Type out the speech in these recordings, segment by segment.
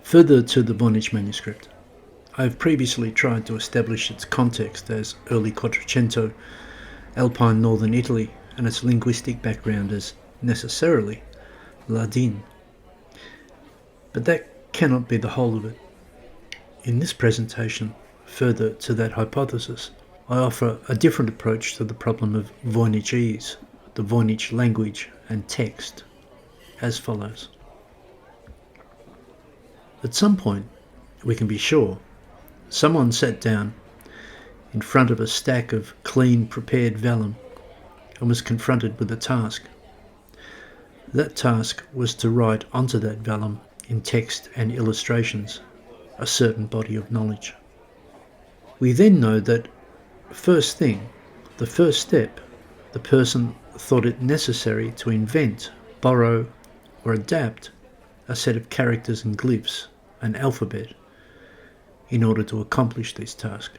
Further to the Voynich manuscript, I have previously tried to establish its context as early Quattrocento, Alpine northern Italy, and its linguistic background as necessarily Ladin. But that cannot be the whole of it. In this presentation, further to that hypothesis, I offer a different approach to the problem of Voynichese, the Voynich language and text, as follows. At some point, we can be sure, someone sat down in front of a stack of clean prepared vellum and was confronted with a task. That task was to write onto that vellum in text and illustrations a certain body of knowledge. We then know that first thing, the first step, the person thought it necessary to invent, borrow, or adapt a set of characters and glyphs, an alphabet, in order to accomplish this task.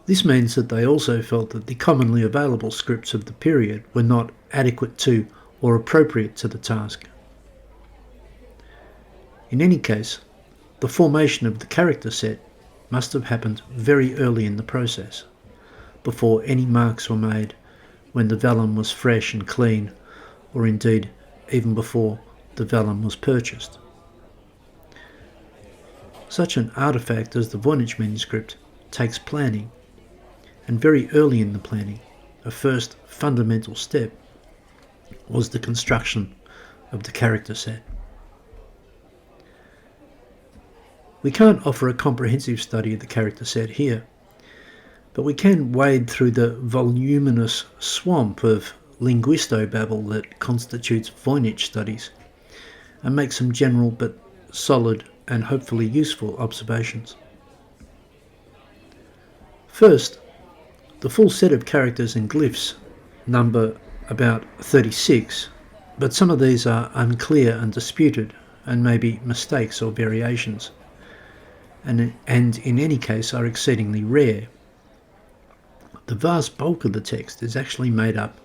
This means that they also felt that the commonly available scripts of the period were not adequate to or appropriate to the task. In any case, the formation of the character set must have happened very early in the process, before any marks were made, when the vellum was fresh and clean, or indeed even before the vellum was purchased. Such an artifact as the Voynich manuscript takes planning, and very early in the planning, a first fundamental step was the construction of the character set. We can't offer a comprehensive study of the character set here, but we can wade through the voluminous swamp of linguistobabble that constitutes Voynich studies and make some general but solid and hopefully useful observations. First, the full set of characters and glyphs number about 36, but some of these are unclear and disputed and may be mistakes or variations, and in any case are exceedingly rare. The vast bulk of the text is actually made up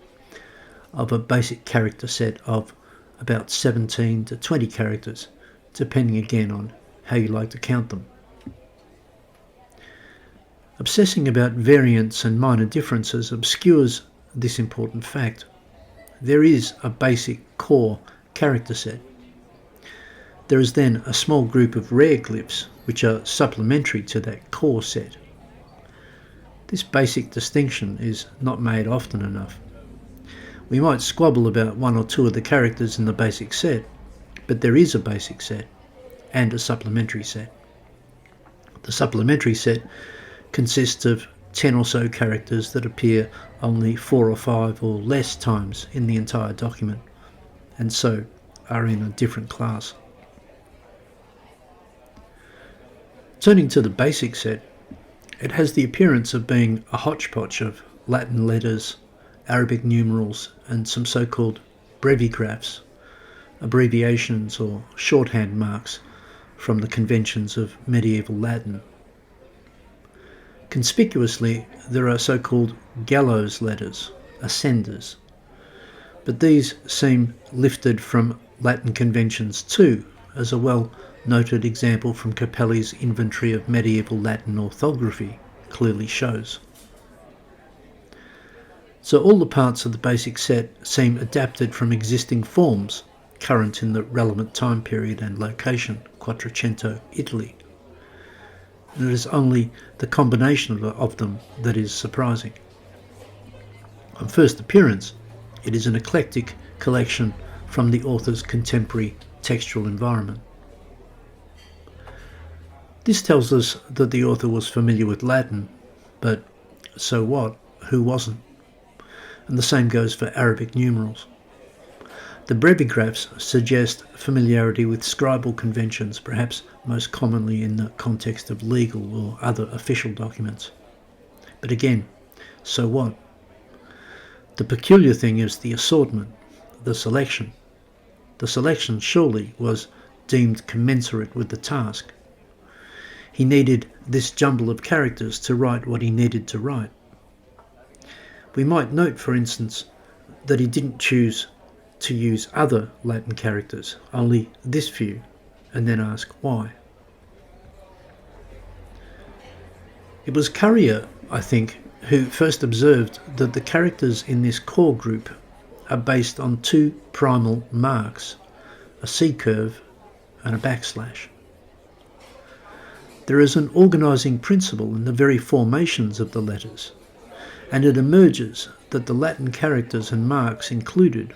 of a basic character set of about 17 to 20 characters, depending again on how you like to count them. Obsessing about variants and minor differences obscures this important fact. There is a basic core character set. There is then a small group of rare glyphs which are supplementary to that core set. This basic distinction is not made often enough. We might squabble about one or two of the characters in the basic set, but there is a basic set and a supplementary set. The supplementary set consists of 10 or so characters that appear only 4 or 5 or less times in the entire document, and so are in a different class. Turning to the basic set, it has the appearance of being a hodgepodge of Latin letters, Arabic numerals, and some so-called brevigraphs, abbreviations or shorthand marks from the conventions of medieval Latin. Conspicuously, there are so-called gallows letters, ascenders, but these seem lifted from Latin conventions too, as a well-noted example from Capelli's inventory of medieval Latin orthography clearly shows. So all the parts of the basic set seem adapted from existing forms current in the relevant time period and location, Quattrocento, Italy. And it is only the combination of them that is surprising. On first appearance, it is an eclectic collection from the author's contemporary textual environment. This tells us that the author was familiar with Latin, but so what? Who wasn't? And the same goes for Arabic numerals. The brevigraphs suggest familiarity with scribal conventions, perhaps most commonly in the context of legal or other official documents. But again, so what? The peculiar thing is the assortment, the selection. The selection surely was deemed commensurate with the task. He needed this jumble of characters to write what he needed to write. We might note, for instance, that he didn't choose to use other Latin characters, only this few, and then ask why. It was Currier, I think, who first observed that the characters in this core group are based on two primal marks, a C-curve and a backslash. There is an organising principle in the very formations of the letters, and it emerges that the Latin characters and marks included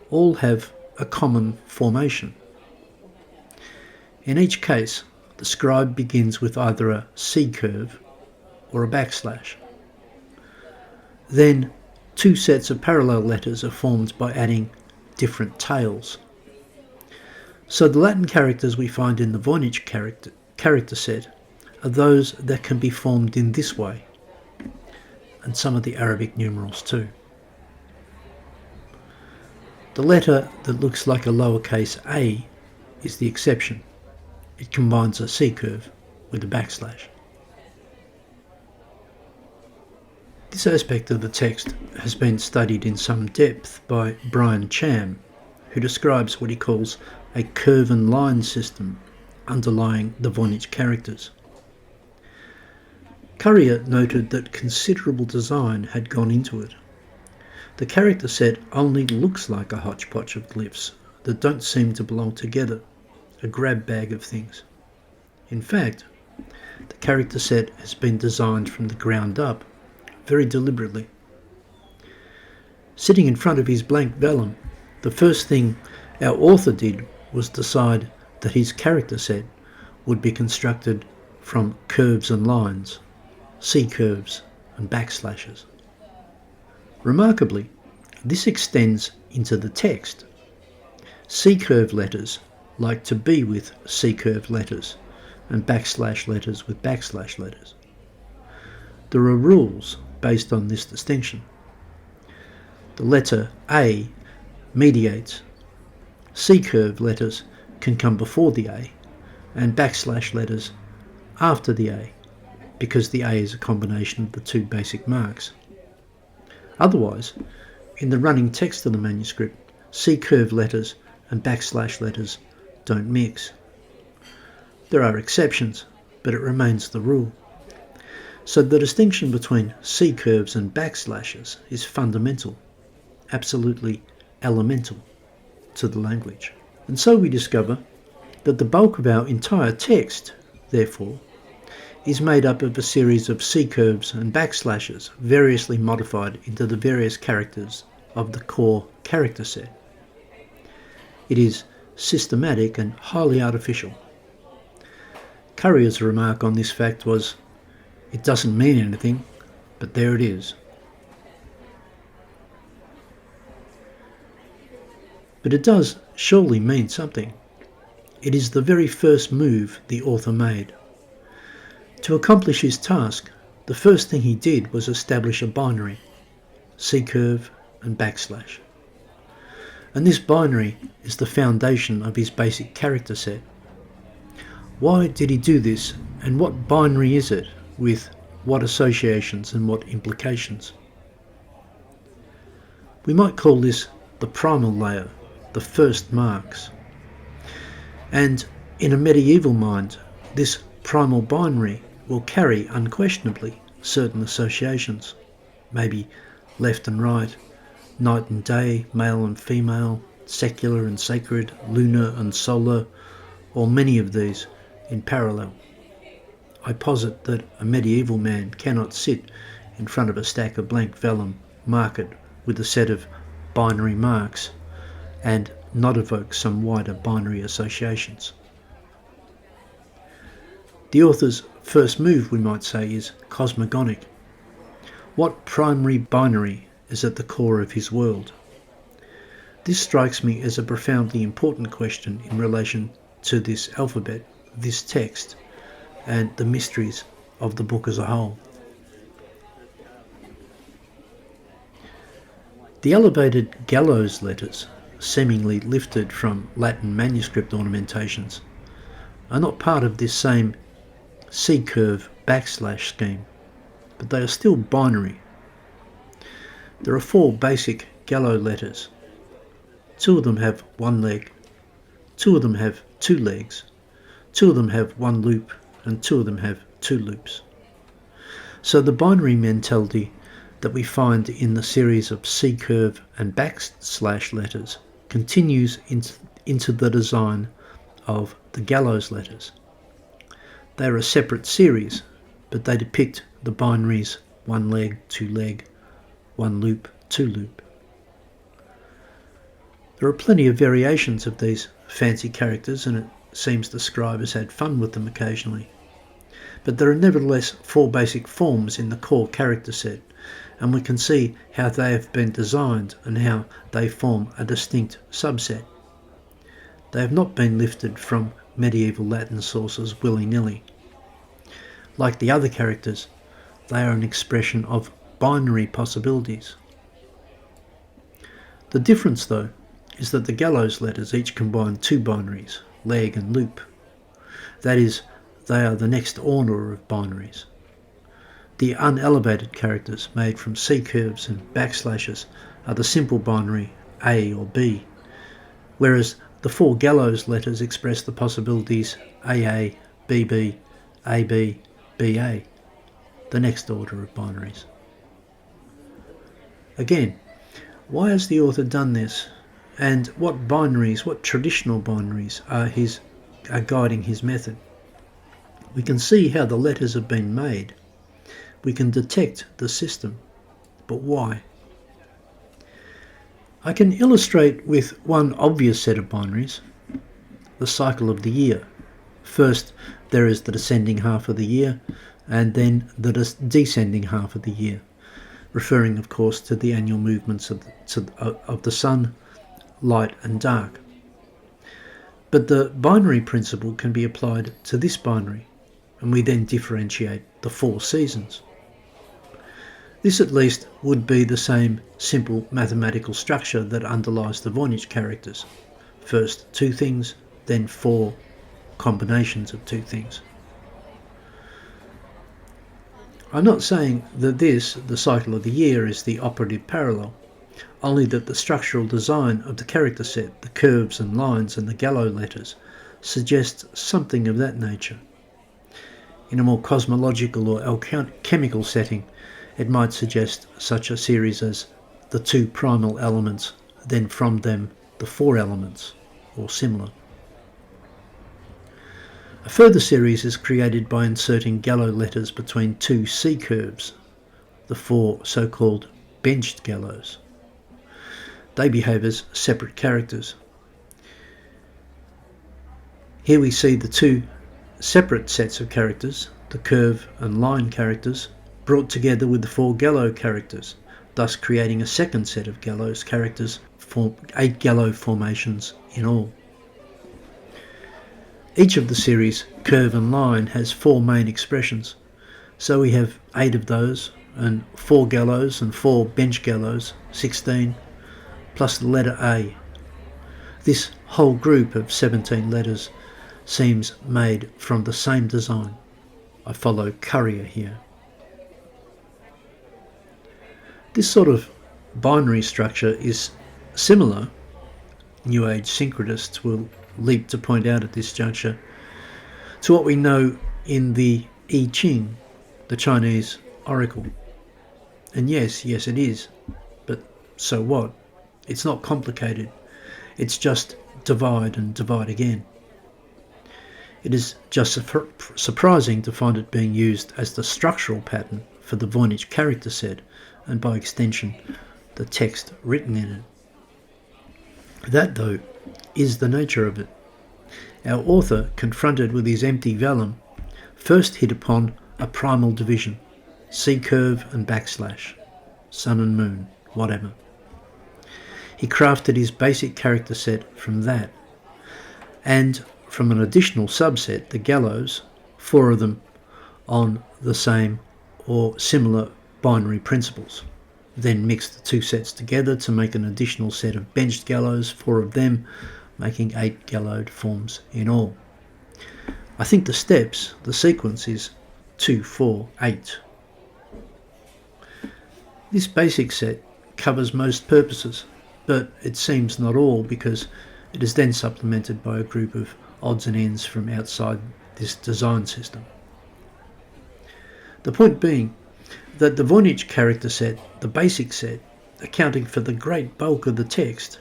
all have a common formation. In each case, the scribe begins with either a C-curve or a backslash. Then, two sets of parallel letters are formed by adding different tails. So the Latin characters we find in the Voynich character set are those that can be formed in this way, and some of the Arabic numerals too. The letter that looks like a lowercase a is the exception. It combines a C-curve with a backslash. This aspect of the text has been studied in some depth by Brian Cham, who describes what he calls a curve and line system underlying the Voynich characters. Currier noted that considerable design had gone into it. The character set only looks like a hodgepodge of glyphs that don't seem to belong together, a grab bag of things. In fact, the character set has been designed from the ground up, very deliberately. Sitting in front of his blank vellum, the first thing our author did was decide that his character set would be constructed from curves and lines, C-curves and backslashes. Remarkably, this extends into the text. C-curve letters like to be with C-curve letters and backslash letters with backslash letters. There are rules based on this distinction. The letter A mediates. C-curve letters can come before the A and backslash letters after the A, because the A is a combination of the two basic marks. Otherwise, in the running text of the manuscript, C-curve letters and backslash letters don't mix. There are exceptions, but it remains the rule. So the distinction between C-curves and backslashes is fundamental, absolutely elemental to the language. And so we discover that the bulk of our entire text, therefore, is made up of a series of C-curves and backslashes variously modified into the various characters of the core character set. It is systematic and highly artificial. Currier's remark on this fact was, "It doesn't mean anything, but there it is." But it does surely mean something. It is the very first move the author made. To accomplish his task, the first thing he did was establish a binary, C-curve and backslash. And this binary is the foundation of his basic character set. Why did he do this, and what binary is it, with what associations and what implications? We might call this the primal layer, the first marks. And in a medieval mind, this primal binary will carry unquestionably certain associations, maybe left and right, night and day, male and female, secular and sacred, lunar and solar, or many of these in parallel. I posit that a medieval man cannot sit in front of a stack of blank vellum marked with a set of binary marks and not evoke some wider binary associations. The author's first move, we might say, is cosmogonic. What primary binary is at the core of his world? This strikes me as a profoundly important question in relation to this alphabet, this text, and the mysteries of the book as a whole. The elevated gallows letters, seemingly lifted from Latin manuscript ornamentations, are not part of this same C-curve backslash scheme, but they are still binary. There are 4 basic gallows letters. 2 of them have one leg, 2 of them have 2 legs, 2 of them have 1 loop, and 2 of them have 2 loops. So the binary mentality that we find in the series of C-curve and backslash letters continues into the design of the gallows letters. They are a separate series, but they depict the binaries 1 leg, 2 leg, 1 loop, 2 loop. There are plenty of variations of these fancy characters, and it seems the scribe has had fun with them occasionally. But there are nevertheless 4 basic forms in the core character set, and we can see how they have been designed and how they form a distinct subset. They have not been lifted from medieval Latin sources willy-nilly. Like the other characters, they are an expression of binary possibilities. The difference, though, is that the gallows letters each combine 2 binaries, leg and loop. That is, they are the next order of binaries. The unelevated characters made from C-curves and backslashes are the simple binary A or B, whereas the 4 gallows letters express the possibilities AA, BB, AB, BA, the next order of binaries. Again, why has the author done this, and what binaries, what traditional binaries are guiding his method? We can see how the letters have been made. We can detect the system, but why? I can illustrate with one obvious set of binaries, the cycle of the year. First, there is the descending half of the year, and then the descending half of the year, referring, of course, to the annual movements of the sun, light and dark. But the binary principle can be applied to this binary, and we then differentiate the 4 seasons. This at least would be the same simple mathematical structure that underlies the Voynich characters. First 2 things, then 4 combinations of 2 things. I'm not saying that the cycle of the year, is the operative parallel, only that the structural design of the character set, the curves and lines and the gallows letters, suggests something of that nature. In a more cosmological or alchemical setting, it might suggest such a series as the 2 primal elements, then from them the 4 elements, or similar. A further series is created by inserting gallows letters between 2 C-curves, the 4 so-called benched gallows. They behave as separate characters. Here we see the 2 separate sets of characters, the curve and line characters, brought together with the 4 gallows characters, thus creating a second set of gallows characters, 8 gallows formations in all. Each of the series, curve and line, has 4 main expressions, so we have 8 of those, and 4 gallows and 4 bench gallows, 16, plus the letter A. This whole group of 17 letters seems made from the same design. I follow Courier here. This sort of binary structure is similar, New Age syncretists will leap to point out at this juncture, to what we know in the I Ching, the Chinese oracle. And yes, it is, but so what? It's not complicated. It's just divide and divide again. It is just surprising to find it being used as the structural pattern for the Voynich character set, and by extension, the text written in it. That, though, is the nature of it. Our author, confronted with his empty vellum, first hit upon a primal division, C-curve and backslash, sun and moon, whatever. He crafted his basic character set from that, and from an additional subset, the gallows, 4 of them on the same or similar binary principles. Then mixed the 2 sets together to make an additional set of benched gallows, 4 of them, making 8 gallows forms in all. I think the steps, the sequence is 2, 4, 8. This basic set covers most purposes, but it seems not all, because it is then supplemented by a group of odds and ends from outside this design system. The point being that the Voynich character set, the basic set, accounting for the great bulk of the text,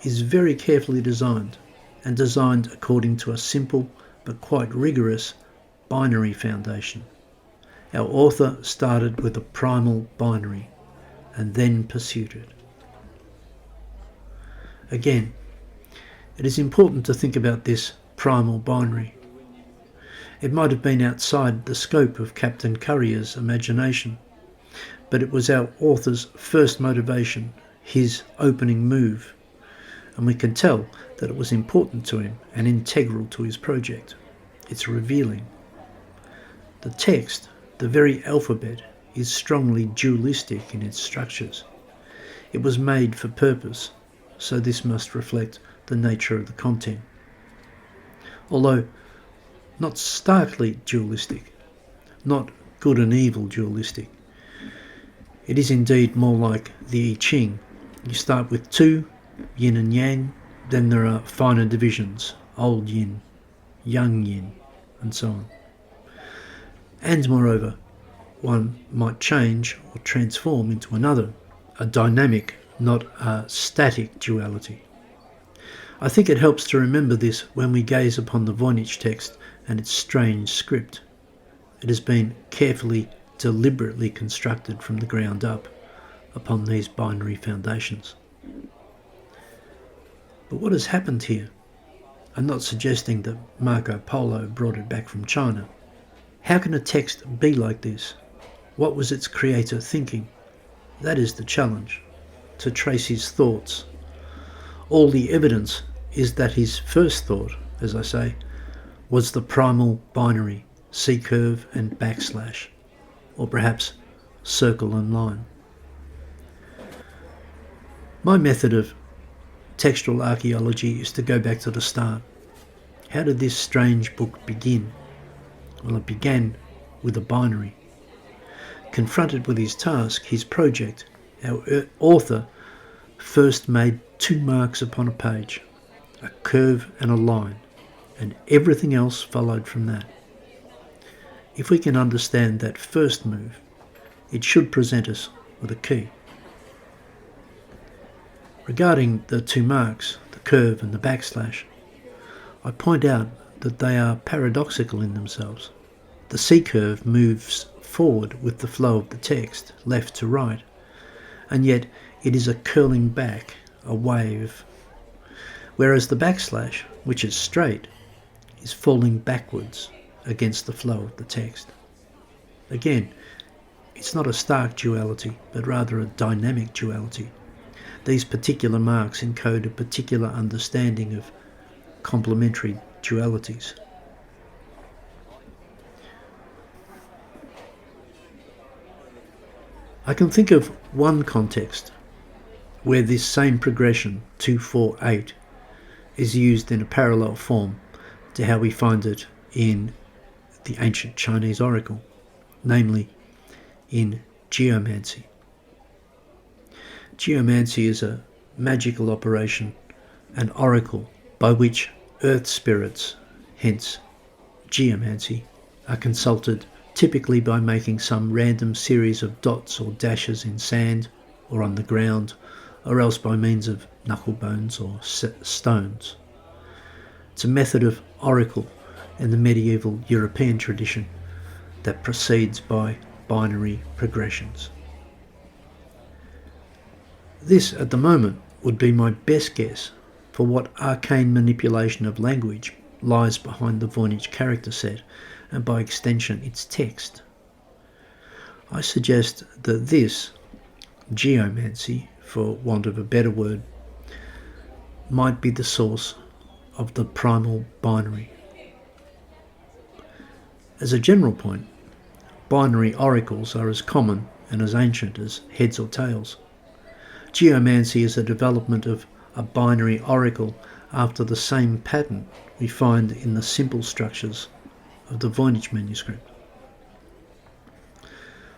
is very carefully designed, and designed according to a simple but quite rigorous binary foundation. Our author started with a primal binary and then pursued it. Again, it is important to think about this primal binary. It might have been outside the scope of Captain Currier's imagination, but it was our author's first motivation, his opening move, and we can tell that it was important to him and integral to his project. It's revealing. The text, the very alphabet, is strongly dualistic in its structures. It was made for purpose, so this must reflect the nature of the content. Although not starkly dualistic, not good and evil dualistic, it is indeed more like the I Ching. You start with 2, yin and yang, then there are finer divisions, old yin, young yin, and so on. And moreover, one might change or transform into another, a dynamic, not a static duality. I think it helps to remember this when we gaze upon the Voynich text and its strange script. It has been carefully, deliberately constructed from the ground up upon these binary foundations. But what has happened here? I'm not suggesting that Marco Polo brought it back from China. How can a text be like this? What was its creator thinking? That is the challenge, to trace his thoughts. All the evidence is that his first thought, as I say, was the primal binary, C-curve and backslash, or perhaps circle and line. My method of textual archaeology is to go back to the start. How did this strange book begin? Well, it began with a binary. Confronted with his task, his project, our author first made 2 marks upon a page, a curve and a line, and everything else followed from that. If we can understand that first move, it should present us with a key. Regarding the 2 marks, the curve and the backslash, I point out that they are paradoxical in themselves. The C-curve moves forward with the flow of the text, left to right, and yet it is a curling back, a wave, whereas the backslash, which is straight, is falling backwards against the flow of the text. Again, it's not a stark duality, but rather a dynamic duality. These particular marks encode a particular understanding of complementary dualities. I can think of one context where this same progression, 2, 4, 8, is used in a parallel form to how we find it in the ancient Chinese oracle, namely in Geomancy. Geomancy is a magical operation, an oracle by which earth spirits, hence geomancy, are consulted typically by making some random series of dots or dashes in sand or on the ground, or else by means of knuckle bones or stones. It's a method of oracle in the medieval European tradition that proceeds by binary progressions. This, at the moment, would be my best guess for what arcane manipulation of language lies behind the Voynich character set, and by extension its text. I suggest that this, geomancy, for want of a better word, might be the source of the primal binary. As a general point, binary oracles are as common and as ancient as heads or tails. Geomancy is a development of a binary oracle after the same pattern we find in the simple structures of the Voynich manuscript.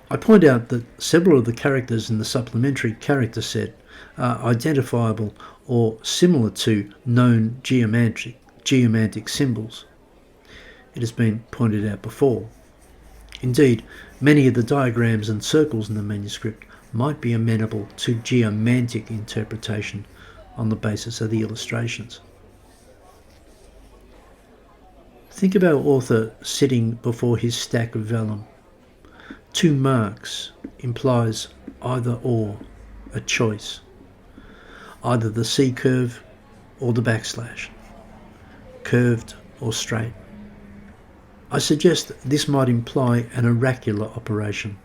I point out that several of the characters in the supplementary character set are identifiable or similar to known geometric geomantic symbols. It has been pointed out before. Indeed, many of the diagrams and circles in the manuscript might be amenable to geomantic interpretation on the basis of the illustrations. Think of our author sitting before his stack of vellum. 2 marks implies either or, a choice. Either the C curve or the backslash, curved or straight. I suggest this might imply an oracular operation,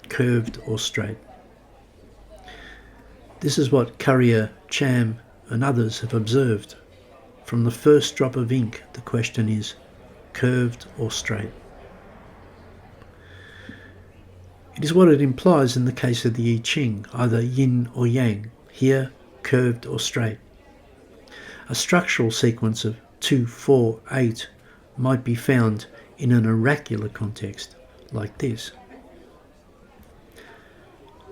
curved or straight. This is what Currier, Cham and others have observed. From the first drop of ink, the question is, curved or straight? It is what it implies in the case of the I Ching, either yin or yang, here curved or straight. A structural sequence of 2, 4, 8 might be found in an oracular context, like this.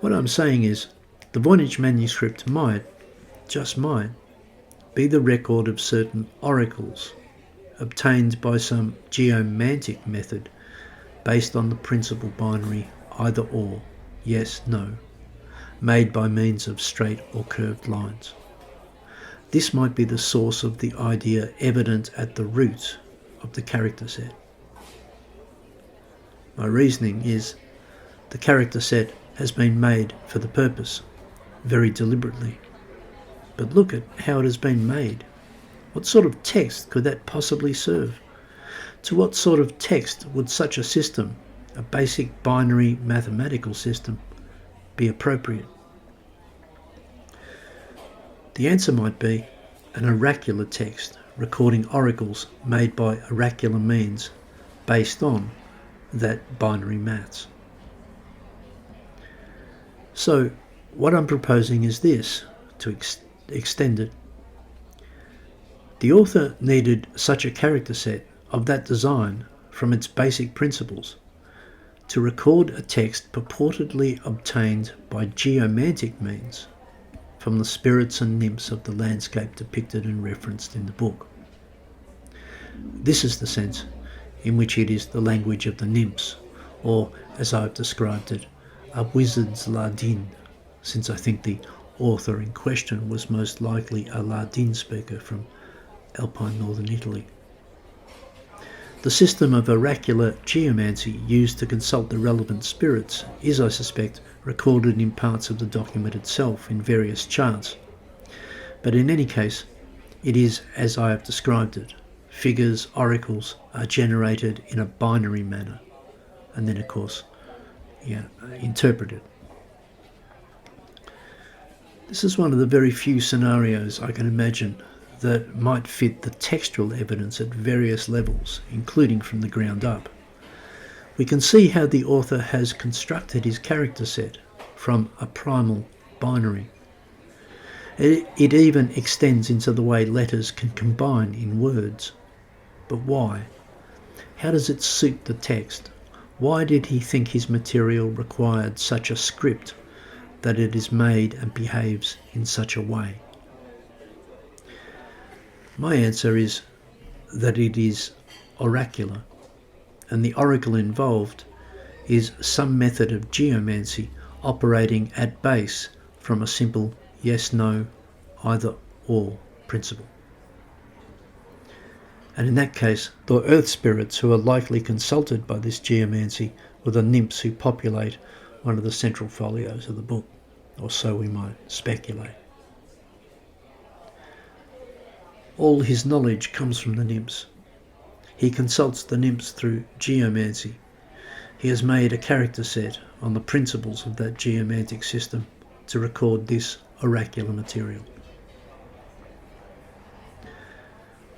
What I'm saying is, the Voynich manuscript might, just might, be the record of certain oracles obtained by some geomantic method based on the principal binary either or, yes, no, made by means of straight or curved lines. This might be the source of the idea evident at the root of the character set. My reasoning is the character set has been made for the purpose, very deliberately. But look at how it has been made. What sort of text could that possibly serve? To what sort of text would such a system, a basic binary mathematical system, be appropriate? The answer might be an oracular text recording oracles made by oracular means based on that binary maths. So what I'm proposing is this, to extend it. The author needed such a character set of that design from its basic principles to record a text purportedly obtained by geomantic means from the spirits and nymphs of the landscape depicted and referenced in the book. This is the sense in which it is the language of the nymphs, or, as I've described it, a wizard's Ladin, since I think the author in question was most likely a Ladin speaker from Alpine northern Italy. The system of oracular geomancy used to consult the relevant spirits is, I suspect, recorded in parts of the document itself in various charts. But in any case, it is as I have described it. Figures, oracles, are generated in a binary manner, and then, of course, interpreted. This is one of the very few scenarios I can imagine that might fit the textual evidence at various levels, including from the ground up. We can see how the author has constructed his character set from a primal binary. It even extends into the way letters can combine in words. But why? How does it suit the text? Why did he think his material required such a script that it is made and behaves in such a way? My answer is that it is oracular, and the oracle involved is some method of geomancy operating at base from a simple yes-no, either-or principle. And in that case, the earth spirits who are likely consulted by this geomancy were the nymphs who populate one of the central folios of the book, or so we might speculate. All his knowledge comes from the nymphs. He consults the nymphs through geomancy. He has made a character set on the principles of that geomantic system to record this oracular material.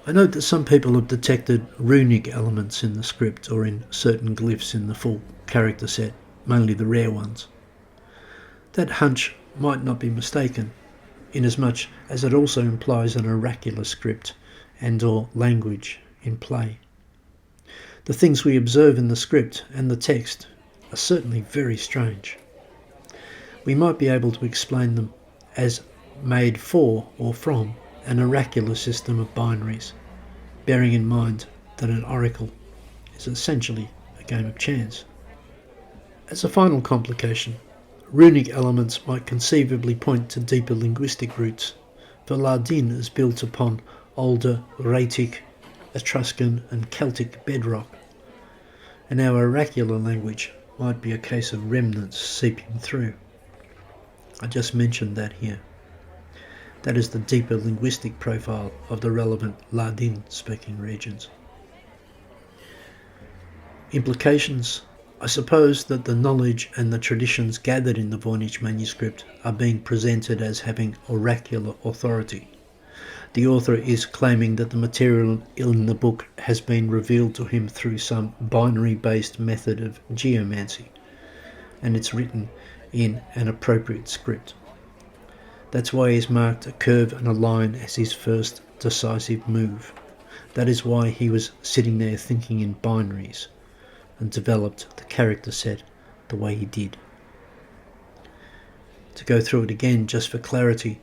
I note that some people have detected runic elements in the script or in certain glyphs in the full character set, mainly the rare ones. That hunch might not be mistaken, inasmuch as it also implies an oracular script and/or language in play. The things we observe in the script and the text are certainly very strange. We might be able to explain them as made for or from an oracular system of binaries, bearing in mind that an oracle is essentially a game of chance. As a final complication, runic elements might conceivably point to deeper linguistic roots, for Ladin is built upon older Raetic, Etruscan and Celtic bedrock, and our oracular language might be a case of remnants seeping through. I just mentioned that here. That is the deeper linguistic profile of the relevant Ladin-speaking regions. Implications. I suppose that the knowledge and the traditions gathered in the Voynich manuscript are being presented as having oracular authority. The author is claiming that the material in the book has been revealed to him through some binary-based method of geomancy, and it's written in an appropriate script. That's why he's marked a curve and a line as his first decisive move. That is why he was sitting there thinking in binaries and developed the character set the way he did. To go through it again just for clarity,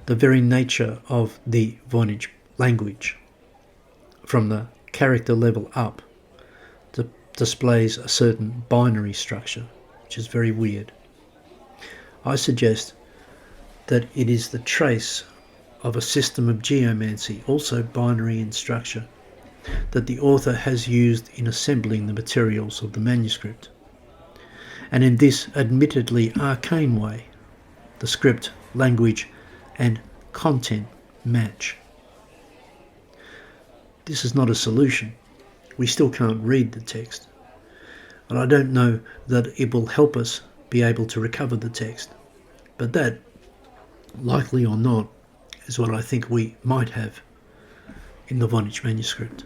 the very nature of the Voynich language, from the character level up, displays a certain binary structure, which is very weird. I suggest that it is the trace of a system of geomancy, also binary in structure, that the author has used in assembling the materials of the manuscript. And in this admittedly arcane way, the script, language and content match. This is not a solution. We still can't read the text. And I don't know that it will help us be able to recover the text. But that, likely or not, is what I think we might have in the Voynich manuscript.